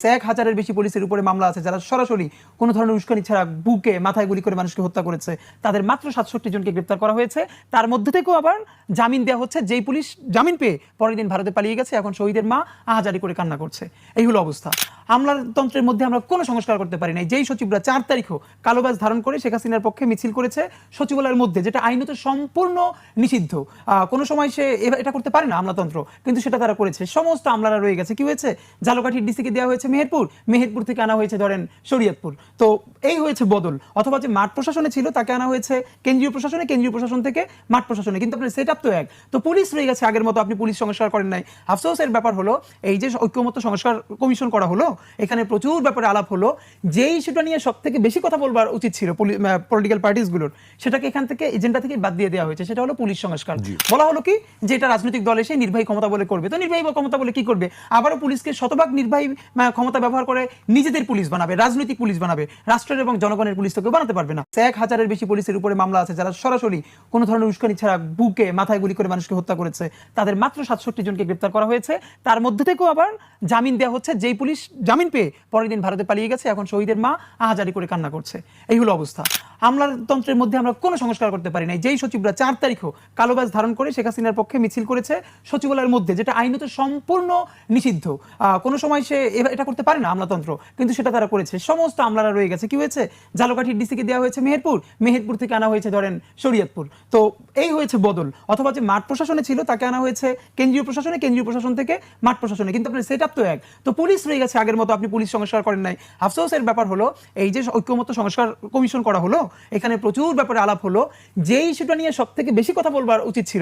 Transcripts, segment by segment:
1000-এর বেশি পুলিশের উপরে মামলা আছে যারা সরাসরি কোনো ধরনের উস্কানি ছাড়া বুকে মাথায় গুলি করে মানুষকে হত্যা করেছে। তাদের মাত্র 67 জনকে গ্রেফতার করা হয়েছে। তার মধ্যে থেকেও আবার জামিন দেওয়া হচ্ছে, যেই পুলিশ জামিন পেয়ে পরের দিন ভারতে পালিয়ে গেছে, এখন শহীদের মা আহাজারি করে কান্না করছে। এই হলো অবস্থা। আমলাতন্ত্রের মধ্যে আমরা কোনো সংস্কার করতে পারি নাই। যেই সচিবরা 4 তারিখও কালো ব্যাজ ধারণ করে শেখ হাসিনার পক্ষে মিছিল করেছে সচিবালয়ের মধ্যে, যেটা আইনত সম্পূর্ণ নিষিদ্ধ, কোনো সময় সে এটা করতে পারে না আমলাতন্ত্র, কিন্তু সেটা তারা করেছে। সমস্ত আমলারা রয়ে গেছে। কি হয়েছে? ঝালকাঠির ডিসিকে দেওয়া হয়েছে মেহেরপুর থেকে আনা হয়েছে ধরেন শরীয়তপুর। তো এই হয়েছে বদল। অথবা যে মাঠ প্রশাসনে ছিল তাকে আনা হয়েছে কেন্দ্রীয় প্রশাসন থেকে মাঠ প্রশাসনে, কিন্তু আপনার সেট আপ তো এক। তো পুলিশ রয়ে গেছে আগের মতো, আপনি পুলিশ সংস্কার করেন নাই। আফসোসের ব্যাপার হলো এই যে ঐক্যমত্য সংস্কার কমিশন করা হলো, এখানে প্রচুর ব্যাপারে আলাপ হলো। যে ইস্যুটা নিয়ে সব থেকে বেশি কথা বলবার উচিত ছিল পলিটিক্যাল পার্টিসগুলোর, সেটাকে এখান থেকে এজেন্ডা থেকে বাদ দিয়ে দেওয়া হয়েছে। সেটা হলো পুলিশ সংস্কার। বলা হলো কি যে এটা রাজনৈতিক দল এসে নির্বাহী ক্ষমতা বলে করবে। তো নির্বাহী ক্ষমতা বলে কি করবে? আবারও পুলিশকে শতভাগ নির্বাহী ক্ষমতা ব্যবহার করে নিজেদের পুলিশ বানাবে, রাজনৈতিক পুলিশ বানাবে। রাষ্ট্রের এবং জনগণের পুলিশ তো কেউ বানাতে পারবে না। 1000-এর বেশি পুলিশের উপরে মামলা আছে যারা সরাসরি কোনো ধরনের উস্কানি ছাড়া বুকে মাথায় গুলি করে মানুষকে হত্যা করেছে। তাদের মাত্র 67 জনকে গ্রেফতার করা হয়েছে। তার মধ্যে থেকেও আবার জামিন দেওয়া হচ্ছে, যেই পুলিশ জামিন পেয়ে পরের দিন ভারতে পালিয়ে গেছে, এখন শহীদের মা আহাজারি করে কান্না করছে। এই হলো অবস্থা। আমলাতন্ত্রের মধ্যে আমরা কোনো সংস্কার করতে পারি নাই। যেই সচিবরা 4 তারিখও কালো ব্যাজ ধারণ করে শেখ হাসিনার পক্ষে মিছিল করেছে সচিবালয়ের মধ্যে, যেটা আইনত সম্পূর্ণ নিষিদ্ধ, কোনো সময় সে এটা করতে পারে না আমলাতন্ত্র, কিন্তু সেটা তারা করেছে। সমস্ত আমলারা রয়ে গেছে। কি হয়েছে? ঝালকাঠির ডিসিকে দেওয়া হয়েছে মেহেরপুর থেকে আনা হয়েছে ধরেন শরীয়তপুর। তো এই হয়েছে বদল। অথবা যে মাঠ প্রশাসনে ছিল তাকে আনা হয়েছে কেন্দ্রীয় প্রশাসন থেকে মাঠ প্রশাসনে, কিন্তু আপনার সেট আপ তো এক। তো পুলিশ রয়ে গেছে আগের মতো, আপনি পুলিশ সংস্কার করেন নাই। আফসোসের ব্যাপার হলো এই যে ঐক্যমত্য সংস্কার কমিশন করা হলো, এখানে প্রচুর ব্যাপারে আলাপ হলো। যে ইস্যুটা নিয়ে সব থেকে বেশি কথা বলবার উচিত ছিল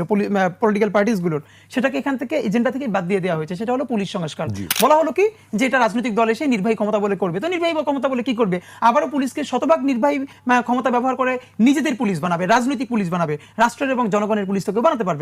পলিটিক্যাল পার্টিসগুলোর, সেটাকে এখান থেকে এজেন্ডা থেকে বাদ দিয়ে দেওয়া হয়েছে। সেটা হলো পুলিশ সংস্কার। বলা হলো কি যে এটা রাজনৈতিক দল এসে নির্বাহী ক্ষমতা বলে করবে। তো নির্বাহী ক্ষমতা বলে কি করবে? আবারও পুলিশকে শতভাগ নির্বাহী ক্ষমতা ব্যবহার করে নিজেদের পুলিশ বানাবে, রাজনৈতিক পুলিশ বানাবে। রাষ্ট্রের এবং জনগণের পুলিশ তো কেউ বানাতে পারবে না।